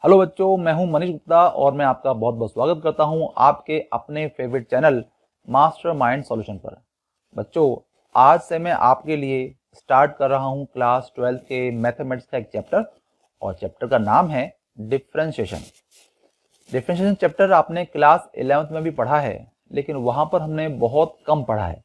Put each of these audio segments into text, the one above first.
Hello बच्चों, मैं हूं मनीष गुप्ता और मैं आपका बहुत बहुत स्वागत करता हूं आपके अपने favourite channel master mind solution पर। बच्चों, आज से मैं आपके लिए स्टार्ट कर रहा हूं क्लास 12 के मैथमेटिक्स का एक चैप्टर और चैप्टर का नाम है डिफरेंशिएशन। डिफरेंशिएशन चैप्टर आपने क्लास 11th में भी पढ़ा है, लेकिन वहां पर हमने बहुत कम पढ़ा है।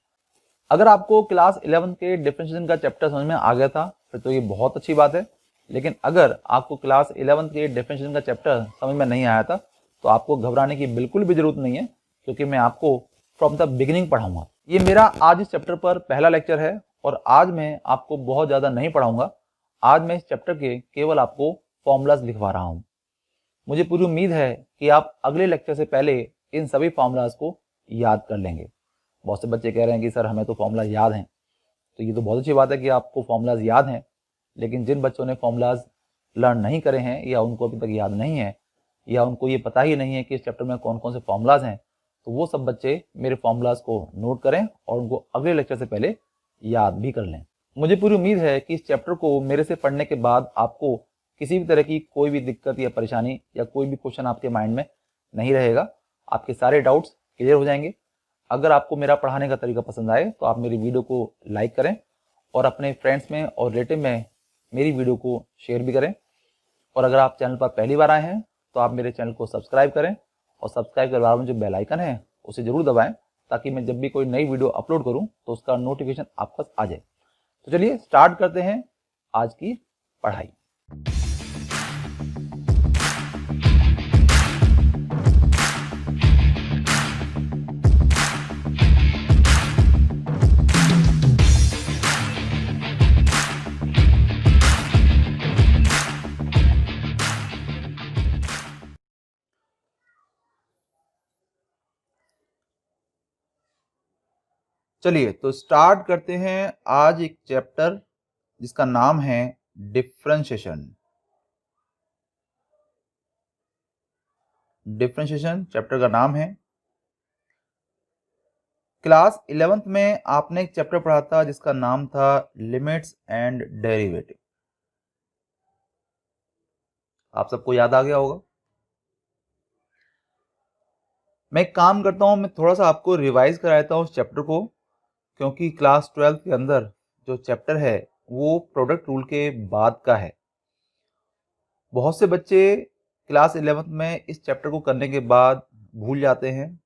अगर आपको क्लास 11 के डिफरेंशिएशन का चैप्टर समझ में आ गया था फिर तो ये बहुत अच्छी बात है, लेकिन अगर आपको क्लास 11 के डिफरेंशिएशन का चैप्टर समझ में नहीं आया था तो आपको घबराने की बिल्कुल भी जरूरत नहीं है, क्योंकि मैं आपको फ्रॉम द बिगिनिंग पढ़ाऊंगा। ये मेरा आज इस चैप्टर पर पहला लेक्चर है और आज मैं आपको बहुत ज़्यादा नहीं पढ़ाऊंगा। आज मैं इस चैप्टर के केवल आपको फॉर्मूलाज लिखवा रहा हूँ। मुझे पूरी उम्मीद है कि आप अगले लेक्चर से पहले इन सभी फॉर्मूलाज को याद कर लेंगे। बहुत से बच्चे कह रहे हैं कि सर हमें तो फॉर्मूला याद हैं, तो ये तो बहुत अच्छी बात है कि आपको फॉर्मूलाज याद हैं, लेकिन जिन बच्चों ने फॉर्मूलाज लर्न नहीं करे हैं या उनको अभी तक याद नहीं है या उनको ये पता ही नहीं है कि इस चैप्टर में कौन कौन से फॉर्मूलाज हैं, तो वो सब बच्चे मेरे फॉर्मूलाज को नोट करें और उनको अगले लेक्चर से पहले याद भी कर लें। मुझे पूरी उम्मीद है कि इस चैप्टर को मेरे से पढ़ने के बाद आपको किसी भी तरह की कोई भी दिक्कत या परेशानी या कोई भी क्वेश्चन आपके माइंड में नहीं रहेगा। आपके सारे डाउट्स क्लियर हो जाएंगे। अगर आपको मेरा पढ़ाने का तरीका पसंद आए तो आप मेरी वीडियो को लाइक करें और अपने फ्रेंड्स में और रिलेटिव में मेरी वीडियो को शेयर भी करें। और अगर आप चैनल पर पहली बार आए हैं तो आप मेरे चैनल को सब्सक्राइब करें और सब्सक्राइब के बाद में जो बेल आइकन है उसे जरूर दबाएं, ताकि मैं जब भी कोई नई वीडियो अपलोड करूं तो उसका नोटिफिकेशन आप पास आ जाए। तो चलिए स्टार्ट करते हैं आज की पढ़ाई। चलिए तो स्टार्ट करते हैं आज एक चैप्टर जिसका नाम है डिफरेंशिएशन। डिफरेंशिएशन चैप्टर का नाम है। क्लास 11th में आपने एक चैप्टर पढ़ा था जिसका नाम था लिमिट्स एंड डेरिवेटिव। आप सबको याद आ गया होगा। मैं एक काम करता हूं, मैं थोड़ा सा आपको रिवाइज कराता हूं उस चैप्टर को, क्योंकि क्लास 12 के अंदर जो चैप्टर है वो प्रोडक्ट रूल के बाद का है। बहुत से बच्चे क्लास 11th में इस चैप्टर को करने के बाद भूल जाते हैं,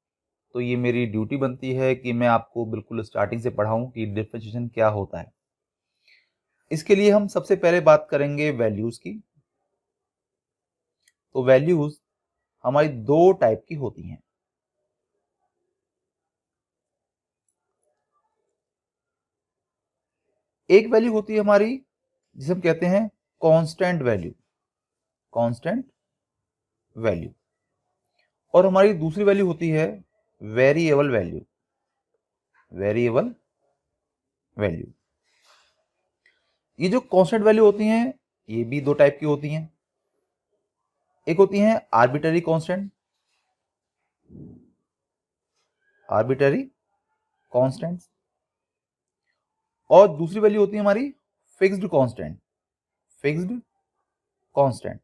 तो ये मेरी ड्यूटी बनती है कि मैं आपको बिल्कुल स्टार्टिंग से पढ़ाऊं कि डिफरेंशिएशन क्या होता है। इसके लिए हम सबसे पहले बात करेंगे वैल्यूज की। तो वैल्यूज हमारी दो टाइप की होती हैं। एक वैल्यू होती है हमारी जिसे हम कहते हैं कांस्टेंट वैल्यू, कांस्टेंट वैल्यू, और हमारी दूसरी वैल्यू होती है वेरिएबल वैल्यू, वेरिएबल वैल्यू। ये जो कांस्टेंट वैल्यू होती हैं ये भी दो टाइप की होती हैं। एक होती हैं आर्बिट्ररी कांस्टेंट, आर्बिट्ररी कांस्टेंट्स, और दूसरी वैल्यू होती है हमारी फिक्स्ड कांस्टेंट, फिक्स्ड कांस्टेंट।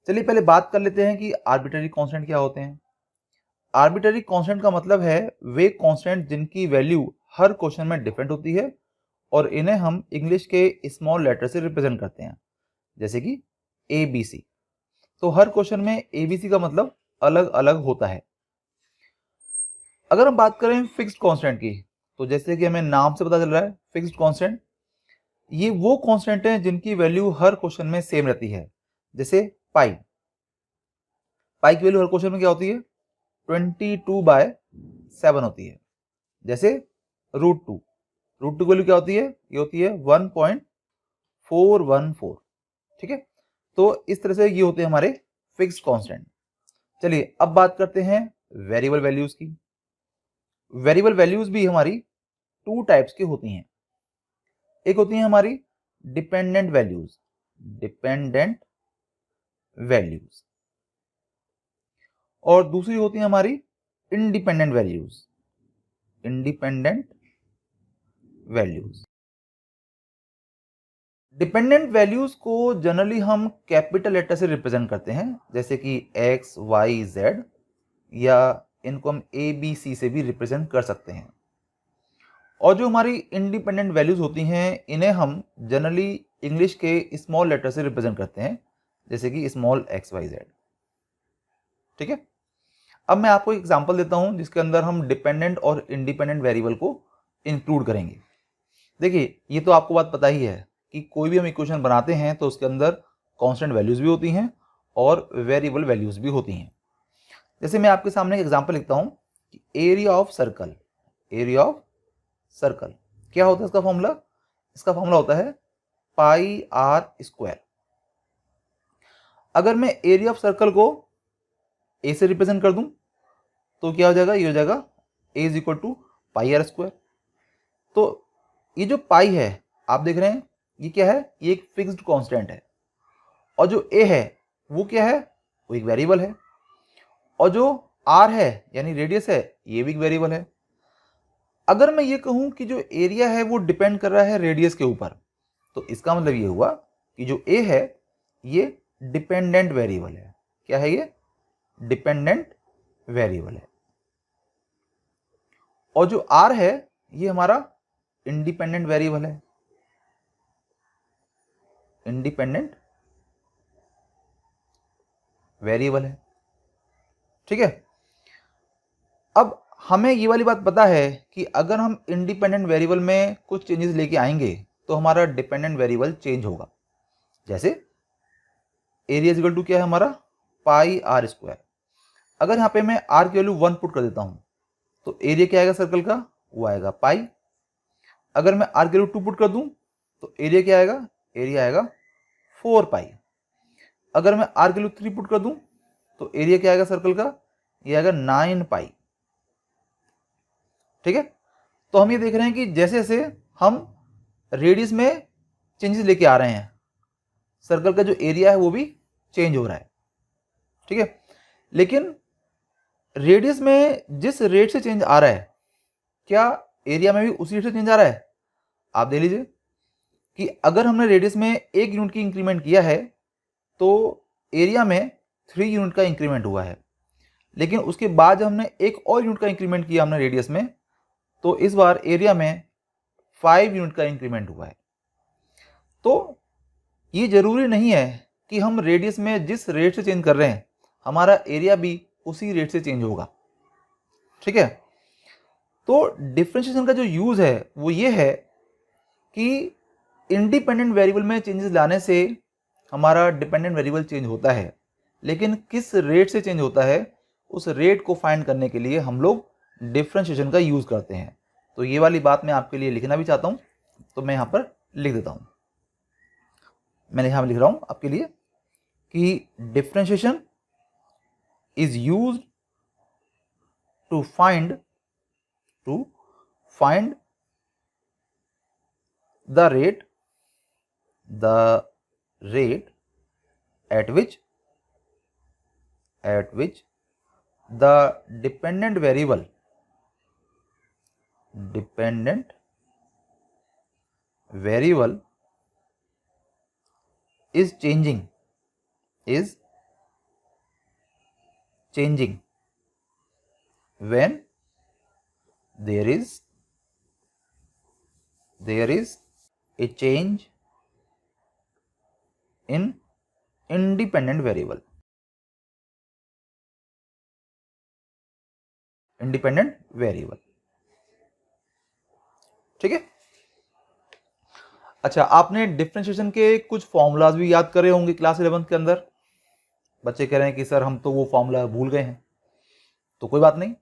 चलिए पहले बात कर लेते हैं कि आर्बिट्ररी कांस्टेंट क्या होते हैं। आर्बिट्ररी कांस्टेंट का मतलब है वे कांस्टेंट जिनकी वैल्यू हर क्वेश्चन में डिफरेंट होती है और इन्हें हम इंग्लिश के स्मॉल लेटर से रिप्रेजेंट करते हैं, जैसे कि ABC। तो हर क्वेश्चन में ABC का मतलब अलग अलग होता है। अगर हम बात करें फिक्स्ड कांस्टेंट की, तो जैसे कि हमें नाम से पता चल रहा है फिक्स्ड कांस्टेंट, ये वो कांस्टेंट हैं जिनकी वैल्यू हर क्वेश्चन में सेम रहती है। जैसे पाई, पाई की वैल्यू हर क्वेश्चन में क्या होती है 22/7 होती है। जैसे रूट टू, रूट टू की वैल्यू क्या होती है, ये होती है 1.414। ठीक है, तो इस तरह से ये होते हैं हमारे फिक्स्ड कांस्टेंट। चलिए अब बात करते हैं वेरिएबल वैल्यूज की। वेरिएबल वैल्यूज भी हमारी टू टाइप्स की होती हैं। एक होती है हमारी डिपेंडेंट वैल्यूज, डिपेंडेंट वैल्यूज, और दूसरी होती है हमारी independent values, independent values. Dependent values को जनरली हम कैपिटल लेटर से रिप्रेजेंट करते हैं, जैसे कि एक्स वाई जेड, या इनको हम ए बी सी से भी रिप्रेजेंट कर सकते हैं। और जो हमारी इंडिपेंडेंट वैल्यूज होती हैं इन्हें हम जनरली इंग्लिश के स्मॉल लेटर से रिप्रेजेंट करते हैं, जैसे कि स्मॉल एक्स वाई जेड। ठीक है, अब मैं आपको एक एग्जांपल देता हूं जिसके अंदर हम डिपेंडेंट और इंडिपेंडेंट वेरिएबल को इंक्लूड करेंगे। देखिए, ये तो आपको बात पता ही है कि कोई भी हम इक्वेशन बनाते हैं तो उसके अंदर कांस्टेंट वैल्यूज भी होती हैं और वेरिएबल वैल्यूज भी होती हैं। जैसे मैं आपके सामने एक एग्जांपल लिखता हूं कि area of circle, area of circle क्या होता है इसका फॉर्मूला? इसका फॉर्मूला होता है पाई आर स्क्वायर। अगर मैं एरिया ऑफ सर्कल को ए से रिप्रेजेंट कर दूं तो क्या हो जाएगा? ये हो जाएगा A is equal to pi r square. तो ये जो पाई है आप देख रहे हैं ये क्या है? ये एक फिक्स्ड कांस्टेंट है। और जो ए है वो क्या है? वो एक वेरिएबल है। और जो आर है यानी रेडियस है ये भी एक वेरिएबल है। अगर मैं ये कहूं कि जो एरिया है वो डिपेंड कर रहा है रेडियस के ऊपर, तो इसका मतलब ये हुआ कि जो ए है ये डिपेंडेंट वेरिएबल है। क्या है ये? डिपेंडेंट वेरिएबल है। और जो आर है ये हमारा इंडिपेंडेंट वेरिएबल है, इंडिपेंडेंट वेरिएबल है। ठीक है, अब हमें ये वाली बात पता है कि अगर हम इंडिपेंडेंट वेरिएबल में कुछ चेंजेस लेके आएंगे तो हमारा डिपेंडेंट वेरिएबल चेंज होगा। जैसे एरिया इक्वल टू क्या है हमारा? पाई आर स्क्वायर। अगर यहाँ पे मैं आर की वैल्यू 1 पुट कर देता हूँ तो एरिया क्या आएगा सर्कल का? वो आएगा पाई। अगर मैं आर की वैल्यू 2 पुट कर दूँ तो एरिया क्या आएगा? एरिया आएगा 4 पाई। अगर मैं आर की वैल्यू 3 पुट कर दूँ तो एरिया क्या आएगा सर्कल का? ये आएगा 9 पाई। ठीक है, तो हम ये देख रहे हैं कि जैसे जैसे हम रेडियस में चेंजेस लेके आ रहे हैं सर्कल का जो एरिया है वो भी चेंज हो रहा है। ठीक है, लेकिन रेडियस में जिस रेट से चेंज आ रहा है क्या एरिया में भी उसी रेट से चेंज आ रहा है? आप देख लीजिए कि अगर हमने रेडियस में 1 यूनिट की इंक्रीमेंट किया है तो एरिया में 3 यूनिट का इंक्रीमेंट हुआ है। लेकिन उसके बाद जब हमने एक और यूनिट का इंक्रीमेंट किया हमने रेडियस में तो इस बार एरिया में 5 यूनिट का इंक्रीमेंट हुआ है। तो ये जरूरी नहीं है कि हम रेडियस में जिस रेट से चेंज कर रहे हैं हमारा एरिया भी उसी रेट से चेंज होगा। ठीक है, तो डिफरेंशिएशन का जो यूज है वो ये है कि इंडिपेंडेंट वेरिएबल में चेंजेस लाने से हमारा डिपेंडेंट वेरिएबल चेंज होता है, लेकिन किस रेट से चेंज होता है उस रेट को फाइंड करने के लिए हम लोग डिफरेंशिएशन का यूज करते हैं। तो ये वाली बात मैं आपके लिए लिखना भी चाहता हूं, तो मैं यहां पर लिख देता हूं। मैंने यहां लिख रहा हूं आपके लिए कि differentiation is used to find the rate at which the dependent variable is changing when there is a change in independent variable। ठीक है, अच्छा आपने डिफरेंशिएशन के कुछ फॉर्मूलाज भी याद करे होंगे क्लास 11 के अंदर। बच्चे कह रहे हैं कि सर हम तो वो फॉर्मूला भूल गए हैं, तो कोई बात नहीं,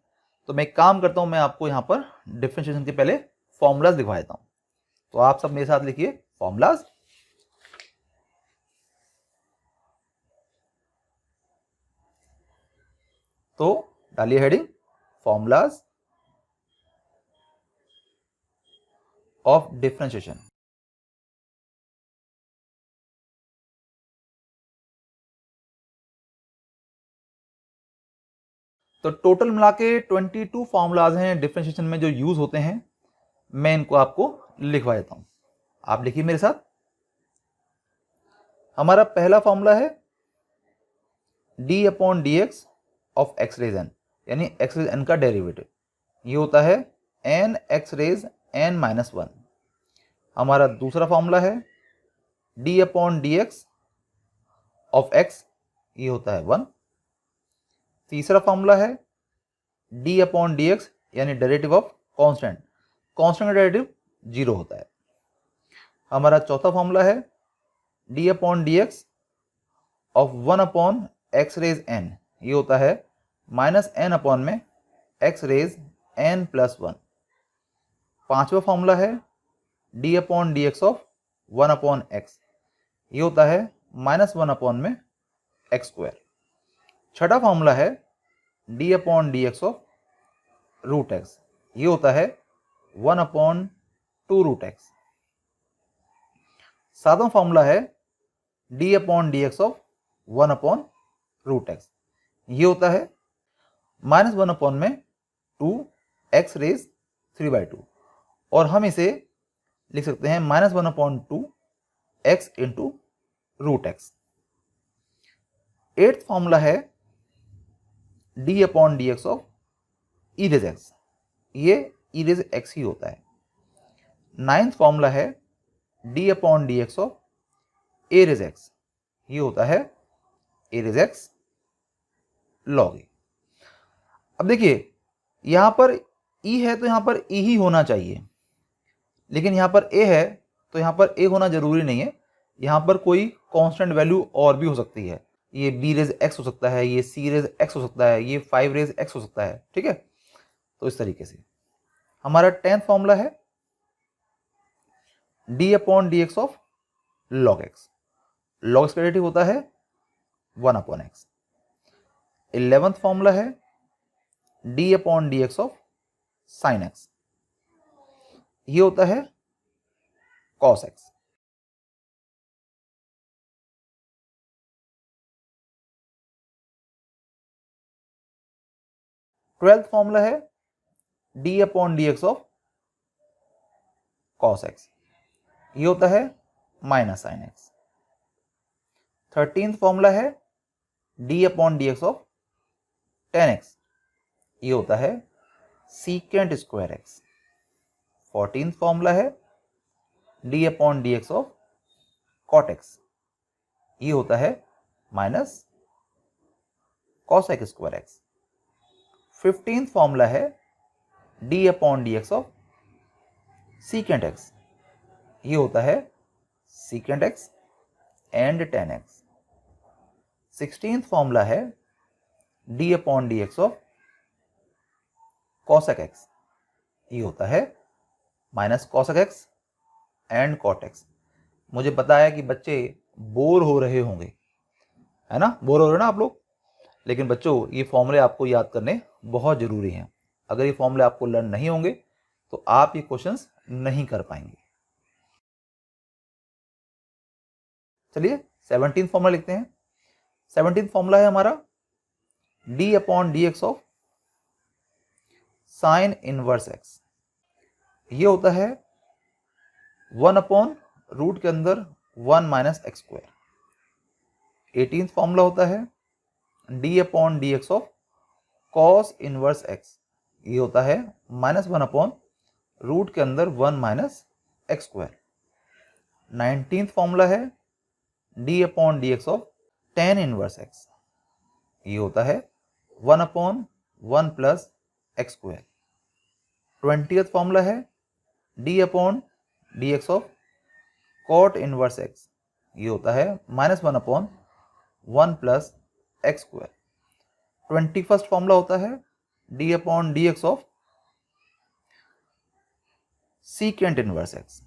तो मैं एक काम करता हूं, मैं आपको यहां पर डिफरेंशिएशन के पहले फॉर्मूलाज लिखवा देता हूं। तो आप सब मेरे साथ लिखिए फॉर्मूलाज। तो डालिए हेडिंग फॉर्मूलाज ऑफ डिफरेंशिएशन। तो टोटल मिला के 22 फॉर्मूलाज हैं डिफरेंशिएशन में जो यूज होते हैं। मैं इनको आपको लिखवा देता हूं, आप लिखिए मेरे साथ। हमारा पहला फॉर्मूला है D upon D x of X raise N, यानी एक्स रेज एन का डेरिवेटिव, ये होता है N X raise N minus one. हमारा दूसरा फॉर्मूला है D upon D x of X, ये होता है वन। तीसरा फॉर्मूला है डी अपॉन डी एक्स यानी डेरिवेटिव ऑफ कांस्टेंट, कांस्टेंट का डेरिवेटिव जीरो होता है। हमारा चौथा फॉर्मूला है D upon D x of one upon x raise N, ये होता है माइनस एन अपॉन में X raise N plus one. पांचवा फॉर्मूला है D upon D x of one upon X, ये होता है माइनस वन अपॉन में एक्स स्क्वायर। छठा फॉर्मूला है D upon D x of root X, ये होता है one upon two root X. सातवां फॉर्मूला है D upon D x of one upon root X, ये होता है माइनस वन अपॉन में two x raise three by two, और हम इसे लिख सकते हैं minus one upon two x into root x. Eighth formula है D upon D x of e raise x, ये ई रेज एक्स ही होता है। नाइन्थ फॉर्मूला है D upon D x of a raise x, ये होता है a raise x log a. अब देखिए यहां पर ई है तो यहां पर ई ही होना चाहिए, लेकिन यहां पर ए है तो यहां पर ए होना जरूरी नहीं है, यहां पर कोई कांस्टेंट वैल्यू और भी हो सकती है। ये बी रेज एक्स हो सकता है, ये सी रेज एक्स हो सकता है, ये फाइव रेज एक्स हो सकता है, ठीक है। तो इस तरीके से हमारा टेंथ फॉर्मूला है D upon D x of log x, log x का डेरिवेटिव होता है one upon x. 11th formula है D upon D x of sine x, ये होता है कॉस एक्स। ट्वेल्थ फॉर्मूला है D upon D x of cos x, ये होता है minus sine x. 13th formula है D upon D x of tan x, ये होता है secant square x. 14th formula है D upon D x of cot x, ये होता है minus cos x square x. 15th formula है D upon D x of secant x, ये होता है secant x and tan x. 16th formula है D upon D x of cosec x, ये होता है minus cosec x and cot x. मुझे पता है कि बच्चे बोर हो रहे होंगे, है ना, बोर हो रहे हो ना आप लोग, लेकिन बच्चों ये फॉर्मूले आपको याद करने बहुत जरूरी हैं। अगर ये फॉर्मूले आपको लर्न नहीं होंगे तो आप ये क्वेश्चंस नहीं कर पाएंगे। चलिए 17th फॉर्मूला लिखते हैं। 17th फॉर्मूला है हमारा d upon D x of sine inverse x, ये होता है वन अपॉन रूट के अंदर one minus x square. 18th formula होता है D upon D x of cos inverse x, ये होता है माइनस वन अपॉन रूट के अंदर one minus x square. 19th formula है D upon D x of tan inverse x, ये होता है one upon one plus x square. 20th formula है D upon D x of cot inverse x, ये होता है minus one upon one plus x square. 21st formula होता है D upon D x of secant inverse x,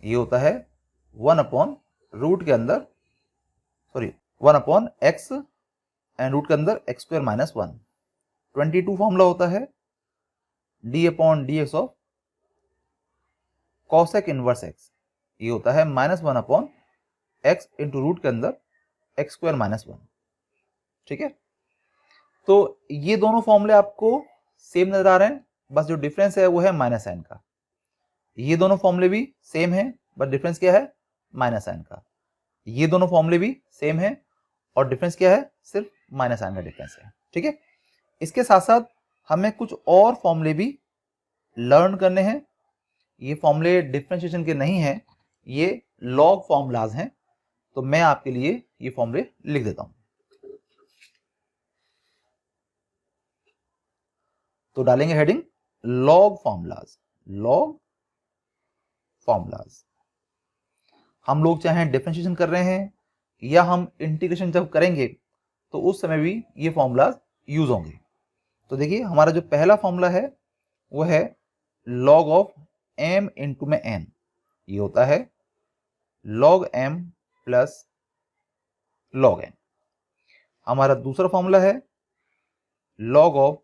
ये होता है one upon root के अंदर one upon X and root के अंदर X square minus one. 22 formula होता है D upon D x of cosec inverse x, ये होता है minus one upon x into root के अंदर एक्स स्क्वायर माइनस वन। ठीक है, तो ये दोनों फॉर्मूले आपको सेम नजर आ रहे हैं, बस जो डिफरेंस है वो है माइनस साइन का। ये दोनों फॉर्मूले भी सेम है, बट डिफरेंस क्या है, माइनस साइन का। ये दोनों फॉर्मूले भी सेम है और डिफरेंस क्या है, सिर्फ माइनस साइन का डिफरेंस है। ठीक है, इसके साथ साथ हमें कुछ और फॉर्मूले भी लर्न करने हैं। ये फॉर्मूले डिफरेंशिएशन के नहीं हैं, ये लॉग फॉर्मूलाज हैं। तो मैं आपके लिए ये फॉर्मूले लिख देता हूं। तो डालेंगे heading log formulas. Log formulas, हम लोग चाहे डिफरेंशिएशन कर रहे हैं या हम इंटीग्रेशन जब करेंगे तो उस समय भी ये फॉर्मूलाज यूज होंगे। तो देखिए हमारा जो पहला फॉर्मूला है वो है log ऑफ m इंटू में n, ये होता है log m plus log n। हमारा दूसरा फॉर्मूला है log of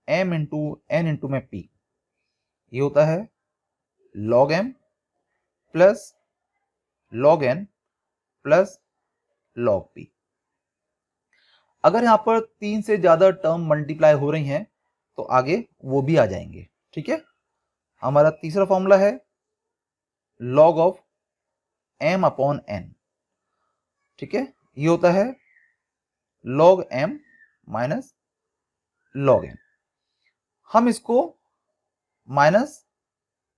m into n into में p, ये होता है log m plus log n plus log p। अगर यहां पर 3 से ज्यादा टर्म मल्टीप्लाई हो रही हैं तो आगे वो भी आ जाएंगे। ठीक है, हमारा तीसरा फॉर्मूला है log of m upon n। ठीक है, ये होता है log m minus log n। हम इसको minus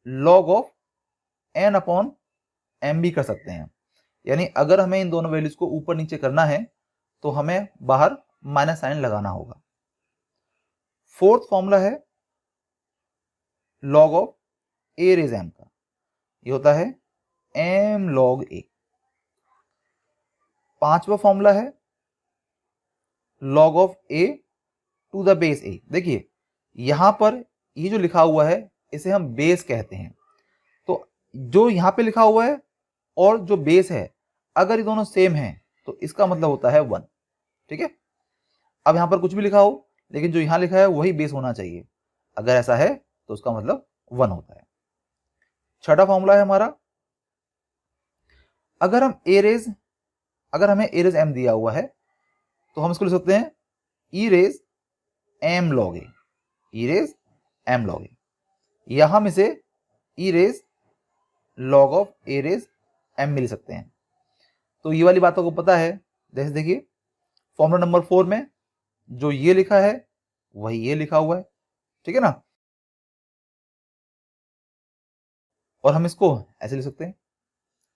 log of n upon m भी कर सकते हैं, यानी अगर हमें इन दोनों वैल्यूज को ऊपर नीचे करना है तो हमें बाहर माइनस साइन लगाना होगा। फोर्थ फॉर्मूला है log of a raise m का, ये होता है m log a। पांचवा फॉर्मूला है log of a to the base a। देखिए यहां पर ये जो लिखा हुआ है इसे हम बेस कहते हैं। तो जो यहां पे लिखा हुआ है और जो बेस है अगर ये दोनों सेम हैं तो इसका मतलब होता है 1। ठीक है, अब यहां पर कुछ भी लिखा हो लेकिन जो यहां लिखा है वही बेस होना चाहिए, अगर ऐसा है तो उसका मतलब 1 होता है। छठा फॉर्मूला है हमारा, अगर हमें a रेज m दिया हुआ है तो हम इसको लिख सकते हैं e raise m log a, e raise m log a, या हम इसे e raise log of a raise m मिल सकते हैं। तो ये वाली बातों को पता है, जैसे देखिए फॉर्मूला नंबर 4 में जो ये लिखा है वही ये लिखा हुआ है। ठीक है ना, और हम इसको ऐसे लिख सकते हैं।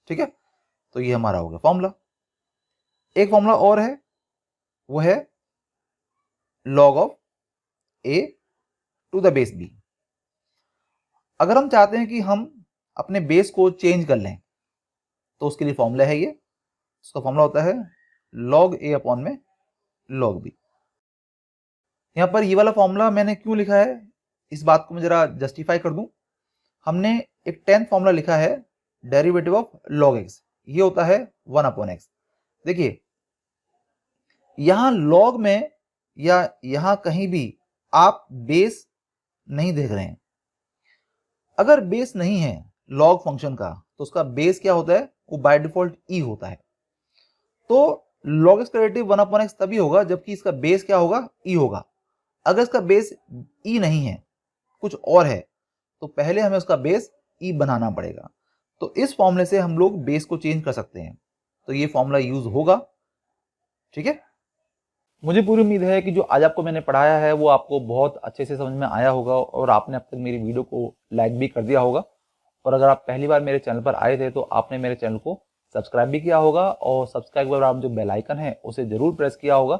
ठीक है, तो ये हमारा हो गया फॉर्मूला। एक फॉर्मूला और है, वो है log of a to the base b। अगर हम चाहते हैं कि हम अपने बेस को चेंज कर लें तो उसके लिए फॉर्मूला है ये, उसका फॉर्मूला होता है log a अपॉन में log b। यहां पर ये वाला फॉर्मूला मैंने क्यों लिखा है इस बात को मैं जरा जस्टिफाई कर दूं। हमने एक 10th फॉर्मूला लिखा है डेरिवेटिव ऑफ log x, ये होता है 1 अपॉन x। देखिए यहां log में या यहां कहीं भी आप बेस नहीं देख रहे हैं। अगर बेस नहीं है log फंक्शन का तो उसका बेस क्या होता है, वो बाय डिफॉल्ट e होता है। तो log x का डेरिवेटिव 1 अपॉन x तभी होगा जबकि इसका बेस क्या होगा, e होगा। अगर इसका बेस e नहीं है, कुछ और है, तो पहले हमें उसका बेस e बनाना पड़ेगा। तो इस फॉर्मूले से हम लोग बेस को चेंज कर सकते हैं, तो ये फॉर्मूला यूज होगा। ठीक है, मुझे पूरी उम्मीद है कि जो आज आपको मैंने पढ़ाया है वो आपको बहुत अच्छे से समझ में आया होगा और आपने अब तक मेरी वीडियो को लाइक भी कर दिया होगा। और अगर आप पहली बार मेरे चैनल पर आए थे तो आपने मेरे चैनल को सब्सक्राइब भी किया होगा और सब्सक्राइब के बाद आप जो बेल आइकन है उसे जरूर प्रेस किया होगा।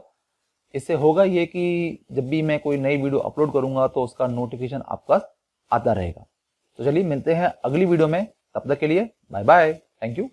इससे होगा ये कि जब भी मैं कोई नई वीडियो अपलोड करूंगा तो उसका नोटिफिकेशन आपका आता रहेगा। तो चलिए मिलते हैं अगली वीडियो में, तब तक के लिए बाय बाय, थैंक यू।